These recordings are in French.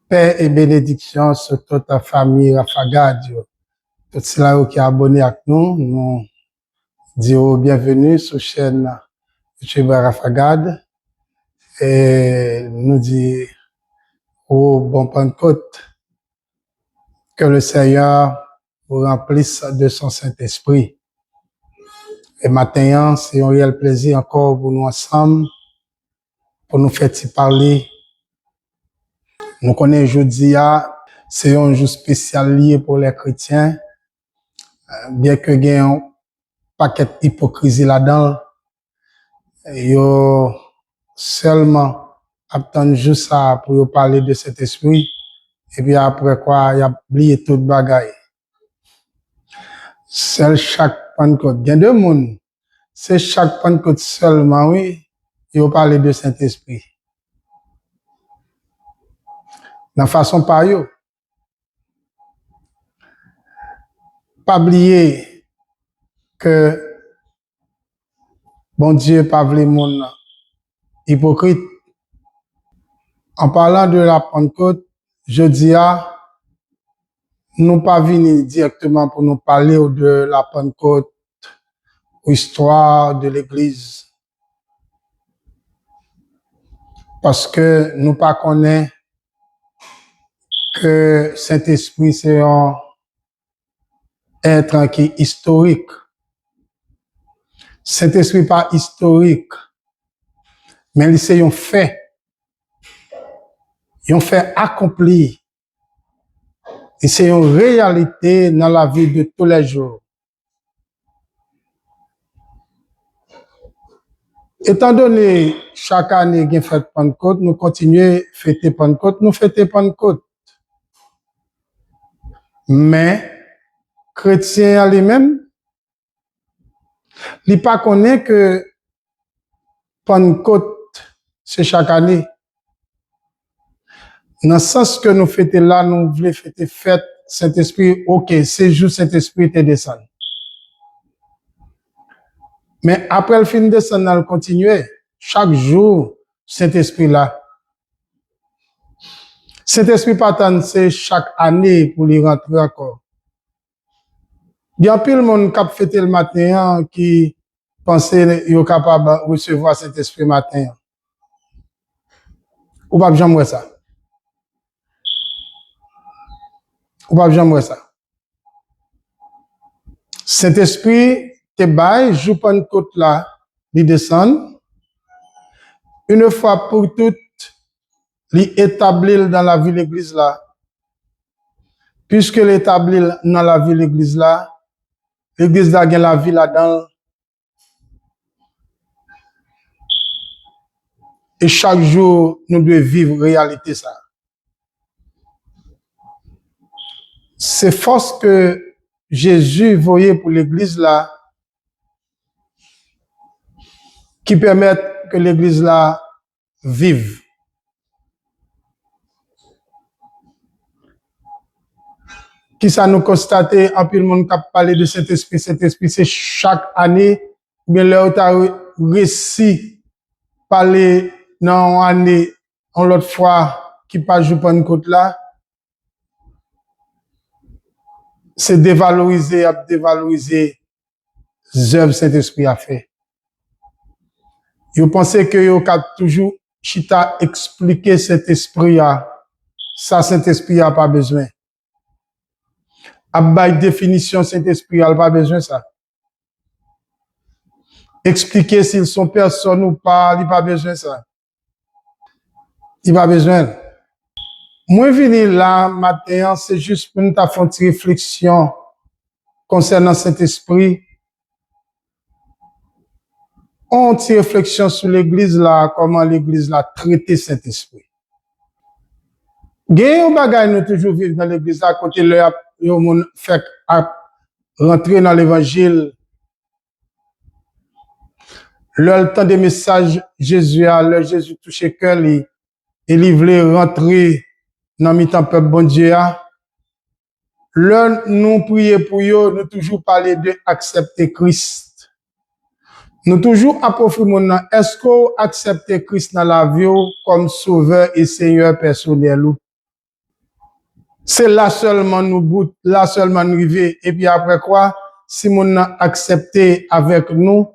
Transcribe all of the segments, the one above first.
Paix et bénédiction sur toute la famille Rafagad. Tout cela qui est abonné avec nous, nous disons bienvenue sur la chaîne YouTube Rafagad et nous disons au bon Pentecôte que le Seigneur vous remplisse de son Saint-Esprit. Et maintenant, c'est un réel plaisir encore pour nous ensemble, pour nous faire parler. Nous connaissons aujourd'hui, c'est un jour spécial lié pour les chrétiens, bien que il y ait un paquet d'hypocrisie là-dedans, yo seulement attendre juste ça pour parler de cet esprit, et puis après quoi, il a oublié toute bagaille. Seul chaque Pentecôte, il y a deux mondes, c'est chaque Pentecôte seulement, oui, il parler de Saint-Esprit. De façon par yo. Pas oublier que bon Dieu pas voulu monde hypocrite. En parlant de la Pentecôte, je dis nous pas venir directement pour nous parler de la Pentecôte, histoire de l'Église, parce que nous pas connaissons que Saint-Esprit c'est un être qui est historique. Saint-Esprit pas historique, mais c'est un fait accompli. Et c'est une réalité dans la vie de tous les jours. Étant donné chaque année qu'il fait Pentecôte, nous continuons à fêter Pentecôte, nous fêtons Pentecôte. Mais, chrétien lui-même, il pas connaît que Pentecôte, c'est chaque année. Dans le sens que nous fêtons là, nous voulons fêter fête Saint-Esprit, ok, c'est juste Saint-Esprit te descend. Mais après le fin de descendre, nous continuons. Chaque jour, Saint-Esprit là. Saint-Esprit pattern, c'est chaque année pour y rentrer encore. Il y a plus de monde qui a fêté le matin qui pensait qu'il est capable de recevoir Saint-Esprit matin. Ou pas jamais ça. Ou pas jamais ça. Saint-Esprit te baille, joue pas une côte là, il descend. Une fois pour toutes, il établit dans la vie de l'église là. Puisque l'établit dans la vie de l'église là, l'église là gagne la vie là-dedans. Et chaque jour, nous devons vivre réalité ça. C'est force que Jésus voyait pour l'église là, qui permettent que l'église là vive. Qui ça nous constater, en plus le monde qui a parlé de Saint-Esprit, c'est chaque année, mais là, tu as réussi parler dans une année, en l'autre fois, qui pas joué pas une côte là, c'est dévaloriser les œuvres Saint-Esprit a fait. Vous pensez que vous avez toujours chita expliquer cet esprit ça Saint-Esprit a pas besoin. À bail définition Saint-Esprit a pas besoin ça. Expliquer s'ils sont personne ou pas, il pas besoin ça. Il pas besoin. Moi venir là matin, c'est juste pour nous faire une réflexion concernant Saint-Esprit. On tire réflexion sur l'église là, comment l'église là traité Saint-Esprit. Gagne bagay nous toujours vivre dans l'église à côté là, on fait rentrer dans l'évangile. Le temps des messages Jésus a, le Jésus touché cœur et il voulait rentrer dans le temps peuple bon Dieu a. Le nous prier pour eux, nous toujours parler de accepter Christ. Nous toujours approfondir est-ce qu'on accepte Christ dans la vie comme sauveur et Seigneur personnel ou? C'est là seulement nous bout, là seulement nous arriver. Et puis après quoi, si mon a accepté avec nous,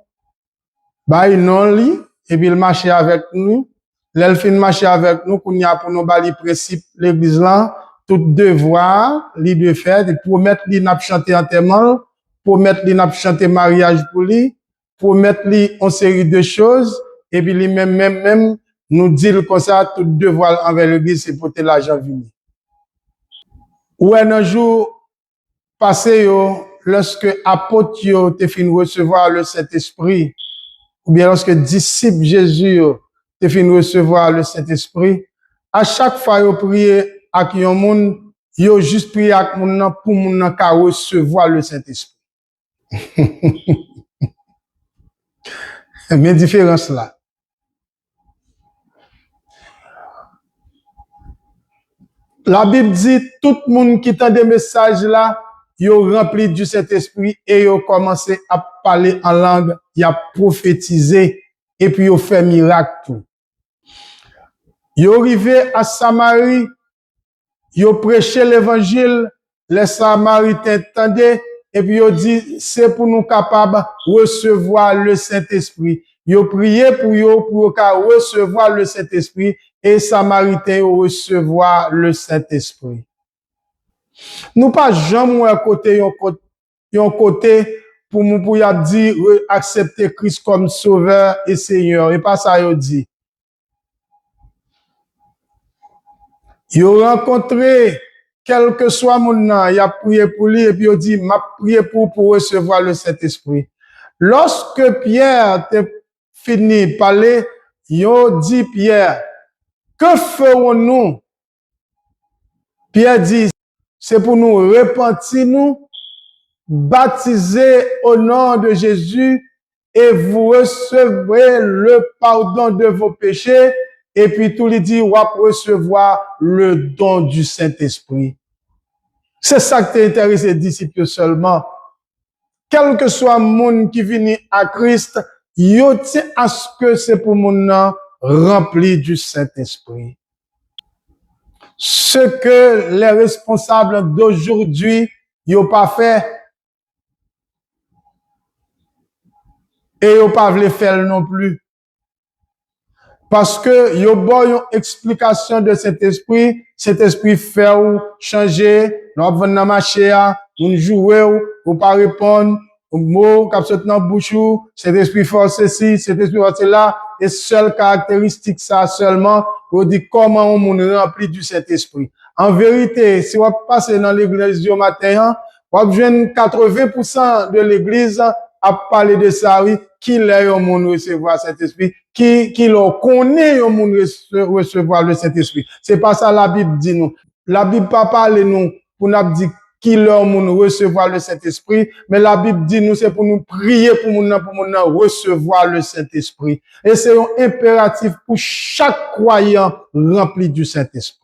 bah il non li, et puis il marche avec nous. L'elfine marche avec nous, qu'on y a pour nous bali principe l'église là, tout devoir, li de faire, de promettre li n'a chanter enterrement, promettre li n'a chanter mariage pour lui, promettre li une série de choses, et puis lui même nous dire comme ça, tout devoir envers l'église, c'est pour l'argent venir. Ou un jour passé, lorsque apôtre yo te fin recevoir le Saint-Esprit, ou bien lorsque disciple Jésus te fin recevoir le Saint-Esprit, à chaque fois yo prié avec yon moun, yo juste prié avec moun nan pour moun nan ka recevoir le Saint-Esprit. Mais différence là. La Bible dit tout le monde qui tend des messages là, yo rempli du Saint-Esprit et yo commencé à parler en langue, y a prophétisé et puis yo fait miracle tout. Yo arrivé à Samarie, yo prêché l'évangile, les Samaritains entendaient et puis yo dit c'est pour nous capables recevoir le Saint-Esprit. Yo prié pour recevoir le Saint-Esprit et Samaritains recevoir le Saint-Esprit. Nous pas jamais un côté pour nous pour dire accepter Christ comme sauveur et Seigneur et pas ça yo dit. Yo rencontré quel que soit mon nom, il a prié pour lui et puis il dit m'a prié pour recevoir le Saint-Esprit. Lorsque Pierre te fini parler, yo dit Pierre, que ferons-nous? Pierre dit c'est pour nous repentir nous, baptiser au nom de Jésus et vous recevrez le pardon de vos péchés. Et puis tout lui dit, on va recevoir le don du Saint-Esprit. C'est ça qui t'intéresse les disciples seulement. Quel que soit le monde qui vient à Christ, yo tient à ce que c'est pour mon rempli du Saint-Esprit. Ce que les responsables d'aujourd'hui n'ont pas fait, et ils pas voulu faire non plus. Parce que yo bon une explication de cet esprit fait ou changer, nous venons dans marché, nous jouer ou pas répondre, au mot cap sorti dans bouche ou, cet esprit fait ceci, cet esprit fait cela, et seule caractéristique ça seulement, on dit comment on moun rempli du Saint-Esprit. En vérité, si on passe dans l'église du matin, on joindre 80% de l'église à parler de ça, oui, qui l'a eu moun recevoir cet esprit, qui leur connaît au moun recevoir le Saint-Esprit. C'est pas ça la Bible dit nous. La Bible pas parle nous pour nous dire qui leur moun recevoir le Saint-Esprit, mais la Bible dit nous c'est pour nous prier pour moun recevoir le Saint-Esprit. Et c'est un impératif pour chaque croyant rempli du Saint-Esprit.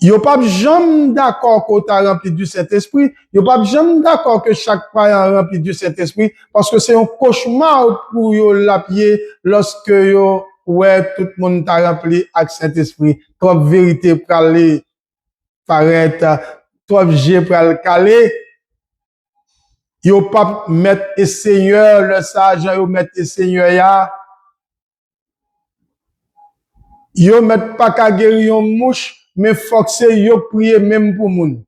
Yo pas jamais d'accord qu'on t'a rempli du Saint-Esprit. Yo pas jamais d'accord que chaque croyant rempli du Saint-Esprit parce que c'est un cauchemar pour yo la pied lorsque yo ouais tout le monde t'a rempli avec Saint-Esprit. Trop vérité pour aller paraître, trop j'ai pour aller caler. Yo pas mettre le Seigneur le sage, yo mettre le Seigneur ya. Yo mettre pas qu'à guérir une mouche. Mais faut que c'est yo prier même pour moun.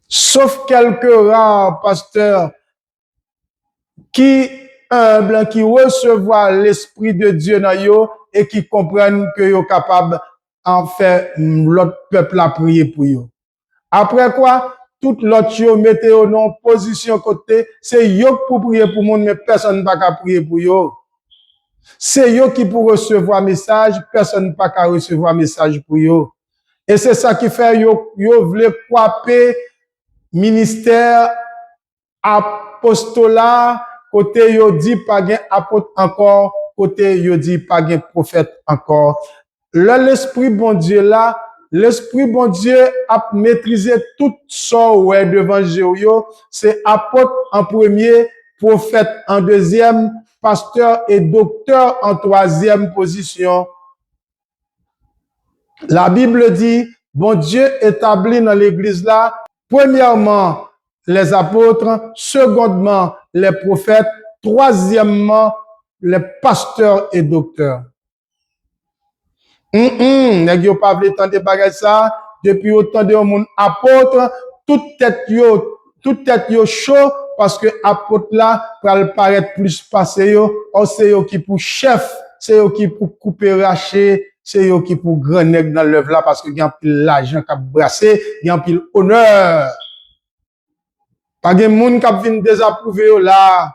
Sauf quelques rares pasteurs qui humbles, qui recevoir l'Esprit de Dieu dans yo et qui comprennent que yo capable en faire l'autre peuple à prier pour yo. Après quoi, tout l'autre yo mettez yo dans position côté, c'est yo pour prier pour moun mais personne pas qu'à prier pour yo. C'est yo qui pour recevoir message, personne pas qu'à recevoir message pour yo. Et c'est ça qui fait yo voulez croiser ministère apostolat côté yo dit pas gain apôtre encore, côté yo dit pas gain prophète encore. L'esprit bon Dieu là, l'esprit bon Dieu a maîtrisé tout ça ouais devant Jéhovah, c'est apôtre en premier, prophète en deuxième, pasteur et docteur en troisième position. La Bible dit, bon Dieu établit dans l'église là, premièrement, les apôtres, secondement, les prophètes, troisièmement, les pasteurs et docteurs. Nèg yo pas vle tande bagay ça, depuis autant de monde apôtre, toute tête yo chaud parce que apôtre là pral paraître plus passé yo, c'est yo qui pour chef, c'est yo qui pour couper racher, c'est yo qui pour grand nèg dans l'œuvre là parce que y a pile l'argent qu'a brassé, y a pile honneur. Pas gen moun qui vinn désapprouver yo là.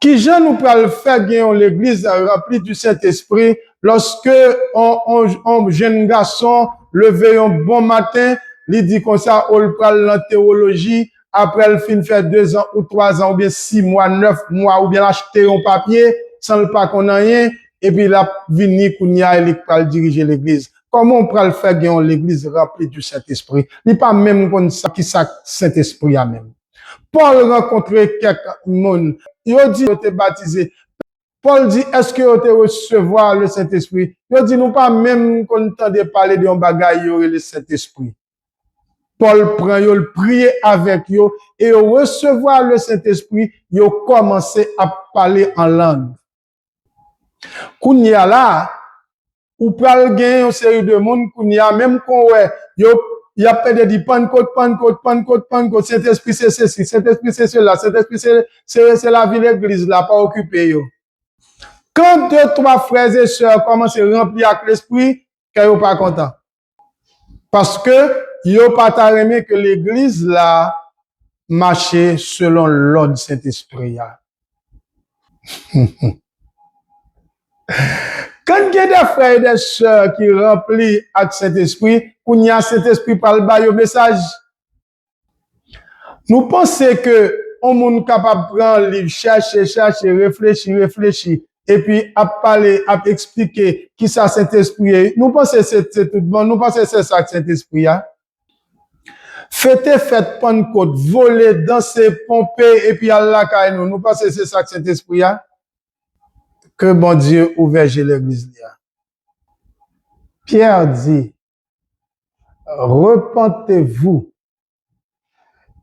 Qui je nous pral faire gagner l'église remplie du Saint-Esprit lorsque un jeune garçon levé un bon matin, il dit comme ça, on pral en théologie, après il fin fait 2 ans ou 3 ans ou bien 6 mois, 9 mois ou bien acheter un papier sans le pas qu'on a rien et puis la vini kounya il pral diriger l'église. Comment on pral faire gagner l'église remplie du Saint-Esprit? Il pas même comme ça qui ça Saint-Esprit a même. Paul rencontré quelques monde. Il dit, il était baptisé. Paul dit, est-ce que vous te recevoir le Saint-Esprit? Il dit, nous pas même qu'on entendait parler d'un bagage, le Saint-Esprit. Paul prend, il prier avec eux et recevoir le Saint-Esprit, il commencé à parler en langue. Kounya là, ou pral gagner une série de monde, kounya, même qu'on ouais, il y a peut-être dit Pentecôte, Saint-Esprit c'est ceci, Saint-Esprit c'est cela, Saint-Esprit c'est la vie l'église là, pas occupé yo. Quand 2-3 frères et sœurs commencent à remplir avec l'esprit, qu'ils sont pas contents. Parce que yo pas aimé que l'église là marche selon l'ordre Saint-Esprit. Quand il y a des frères et des sœurs qui remplissent avec Saint-Esprit, qu'on y a Saint-Esprit par le bas au message. Nous pensons que on monde capable de prendre le livre, chercher, réfléchir, et puis à parler, à expliquer qui ça Saint-Esprit est. Nous pensons que c'est tout bon, nous pensons que c'est ça que Saint-Esprit a. Fête Pentecôte, voler, danser, pomper, et puis Allah nous. Nous pensons que c'est ça que Saint-Esprit a. Que bon Dieu ouvre l'église. Pierre dit, repentez-vous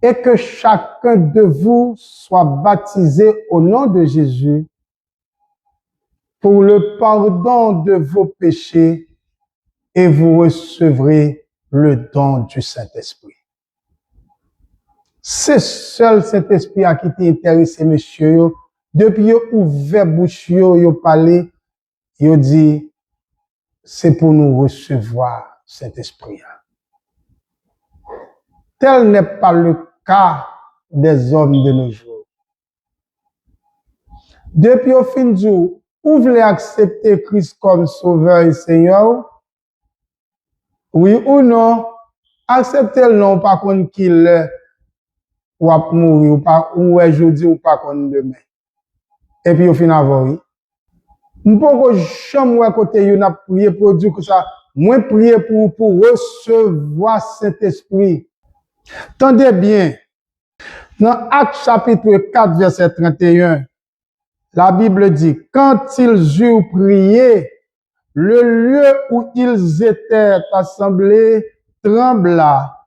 et que chacun de vous soit baptisé au nom de Jésus pour le pardon de vos péchés et vous recevrez le don du Saint-Esprit. C'est seul Saint-Esprit à qui t'est intéressé, monsieur. Depuis qu'il a ouvert bouche, il a parlé, il a dit, c'est pour nous recevoir Saint-Esprit. Tel n'est pas le cas des hommes de nos jours. Depuis au fin du jour, vous voulez accepter Christ comme sauveur et Seigneur? Oui ou non? Acceptez-le non, pas qu'on qu'il ou à mourir, ou pas, ou aujourd'hui, ou pas qu'on demain. Et puis au fin avant, oui. M'poko jamais côté yon a prié pour Dieu que ça, moi prier pour recevoir Saint-Esprit. Tendez bien. Dans Actes chapitre 4, verset 31, la Bible dit, quand ils eurent prié, le lieu où ils étaient assemblés trembla.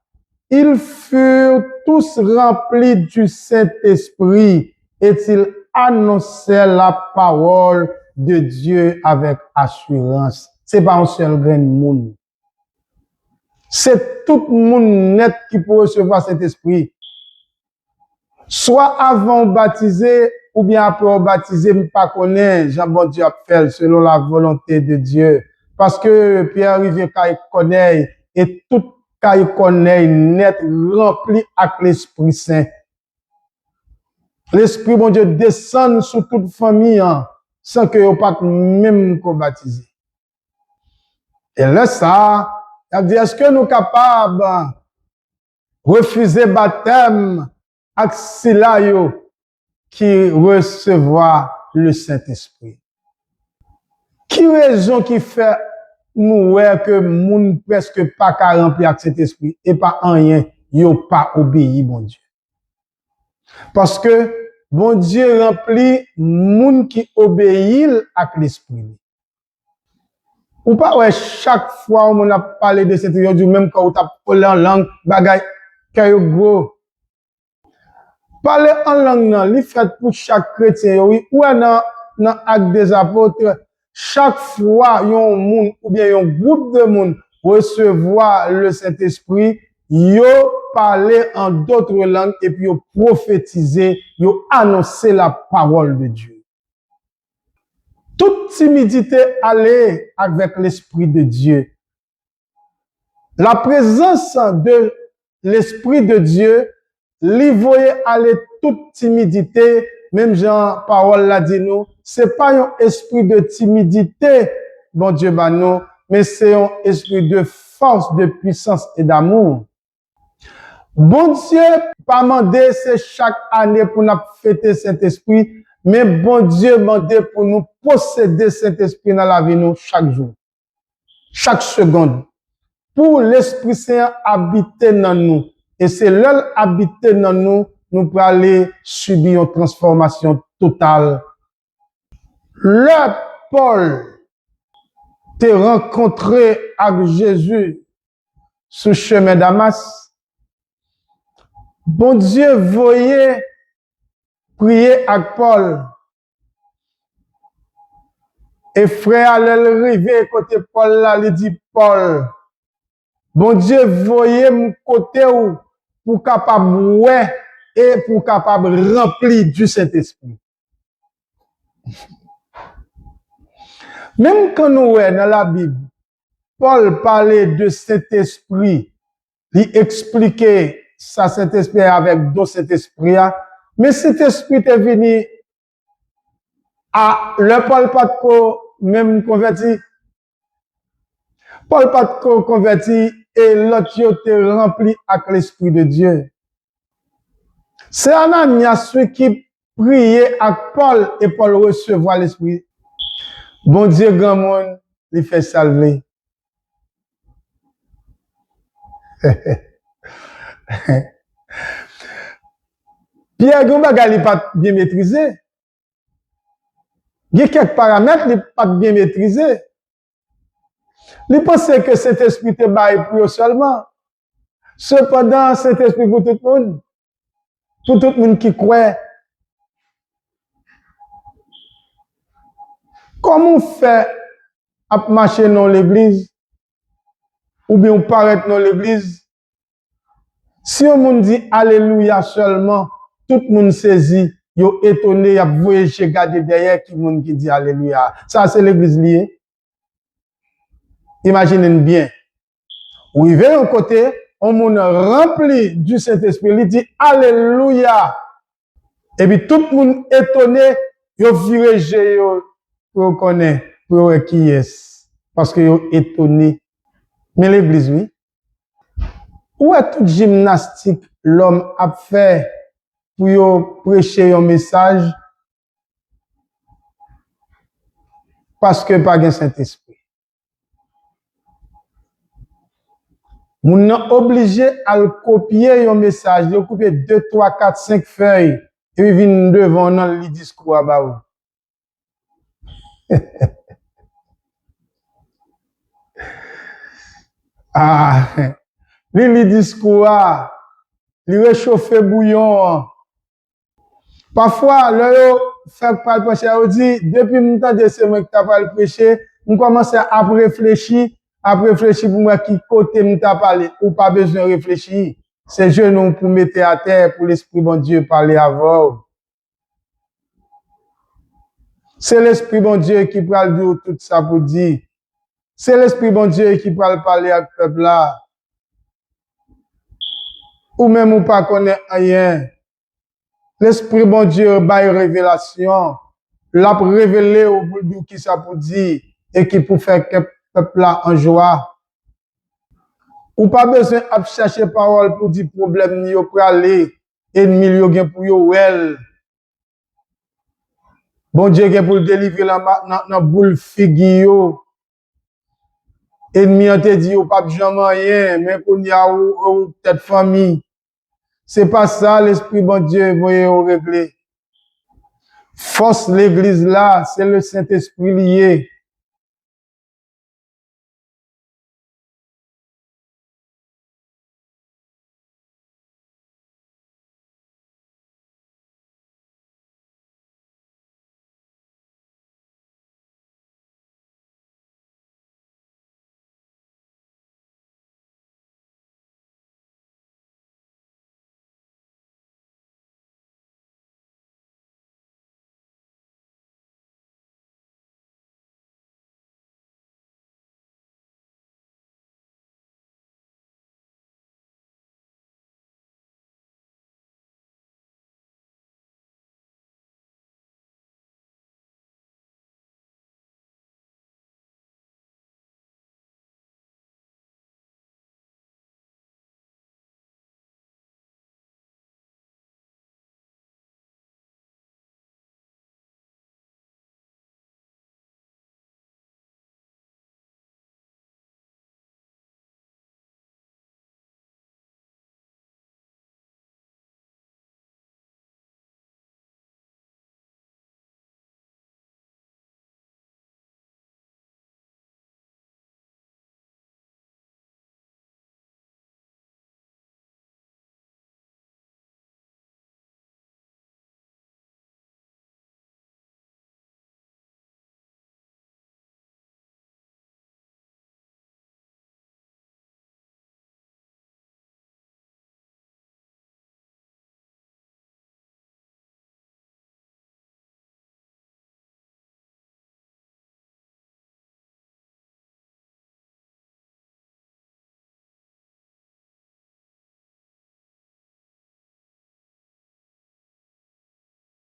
Ils furent tous remplis du Saint-Esprit et ils annonçaient la parole de Dieu avec assurance. C'est pas un seul grain de monde. C'est tout le monde net qui peut recevoir cet esprit. Soit avant baptisé ou bien après baptisé, mais pas connaît, Jean-Bon Dieu a fait selon la volonté de Dieu. Parce que Pierre Rivière, quand il connaît, et tout quand il connaît, net, rempli avec l'Esprit Saint. L'Esprit, bon Dieu, descend sur toute famille, hein, sans que vous pas même qu'on baptisé. Et là, ça, il a dit, est-ce que nous sommes capables de refuser baptême avec cela qui recevoir le Saint-Esprit? Qui raison qui fait nous que moun presque pas qu'à remplir avec cet esprit et pas rien, yo pas obéi, bon Dieu. Parce que bon Dieu remplit moun qui obéit avec l'esprit. Ou pas, ouais, chaque fois on a parlé de cette du même quand on t'a parlé en langue, bagay, que gros. Parler en langue, non, li fait pour chaque chrétien, oui, ou dans l'acte des apôtres, chaque fois, yon moun, ou bien yon groupe de monde recevoir le Saint-Esprit, yo parler en d'autres langues et puis yo prophétiser, yo annoncer la parole de Dieu. Toute timidité allait avec l'Esprit de Dieu. La présence de l'Esprit de Dieu, lui voyait aller toute timidité, même Jean Parole l'a dit nous, c'est pas un esprit de timidité, bon Dieu, bah non, mais c'est un esprit de force, de puissance et d'amour. Bon Dieu, pas mandé, c'est chaque année pour nous fêter Saint-Esprit, mais bon Dieu mandé pour nous posséder Saint-Esprit dans la vie nous chaque jour, chaque seconde. Pour l'Esprit Saint habiter dans nous. Et c'est l'heure habiter dans nous, nous pour aller subir une transformation totale. Le Paul t'est rencontré avec Jésus sur le chemin Damas. Bon Dieu voyait prier avec Paul. Et frère allait arriver côté Paul là, il dit Paul, bon Dieu voyait mon côté où pour capable ouais et pour capable remplir du Saint-Esprit. Même quand nous ouais dans la Bible, Paul parlait de Saint-Esprit, il expliquait ça Saint-Esprit avec d'autres Saint-Esprit, mais Saint-Esprit est venu à le Paul pas de même converti. Paul pas de converti et l'autre était rempli avec l'Esprit de Dieu. C'est Ananias qui priait avec Paul et Paul recevoir l'Esprit. Bon Dieu, grand monde, il fait salver. Pierre Gombaga, il n'est pas bien maîtrisé. Il y a quelques paramètres, il n'est pas bien maîtrisé. Il pensait que cet esprit te baille pour eux seulement. Cependant, cet esprit pour tout le monde. Pour tout le monde qui croit. Comment on fait à marcher dans l'église? Ou bien on paraît dans l'église? Si on monde dit Alléluia seulement, tout le monde saisit, yo étonné, y a voyagé, regarder derrière qui monde qui dit Alléluia. Ça, c'est l'église liée. Imaginez bien. Ou il vient au côté, on monde rempli du Saint-Esprit, il dit Alléluia. Et puis tout le monde étonné, yo viré, yo reconnaît, pour qui est. Parce que yo étonné. Mais l'église, oui. Où est toute gymnastique l'homme a fait pour prêcher un message? Parce que pas de Saint-Esprit. On est obligé à le copier un message, de copier 2, 3, 4, 5 feuilles, et puis venir devant dans le discours à bas. Ah, le discours, il réchauffe bouillon. Parfois, le fait pas le prêcher, on dit, depuis mon temps de semaine que tu pas le prêcher, on commence à réfléchir pour moi qui côté m'ta parler, ou pas besoin de réfléchir. C'est genou pour mettre à terre, pour l'Esprit bon Dieu parler avant. C'est l'Esprit bon Dieu qui parle dire tout ça pour dire. C'est l'Esprit bon Dieu qui parle parler à ce peuple là. Ou même ou pas connaît rien. L'Esprit bon Dieu baille révélation. L'a révélé au bout qui ça pour dire et qui pour faire que peuple là en joie. Ou pas besoin de chercher parole pour dire problème ni pour aller ennemi yo gen pour yo well. Bon Dieu gen pour délivrer dans boule figue yo. Ennemi te dit ou pas jamais rien mais qu'on y a ou peut-être famille. C'est pas ça l'esprit bon Dieu voyez régler. Force l'église là, c'est le Saint-Esprit lié.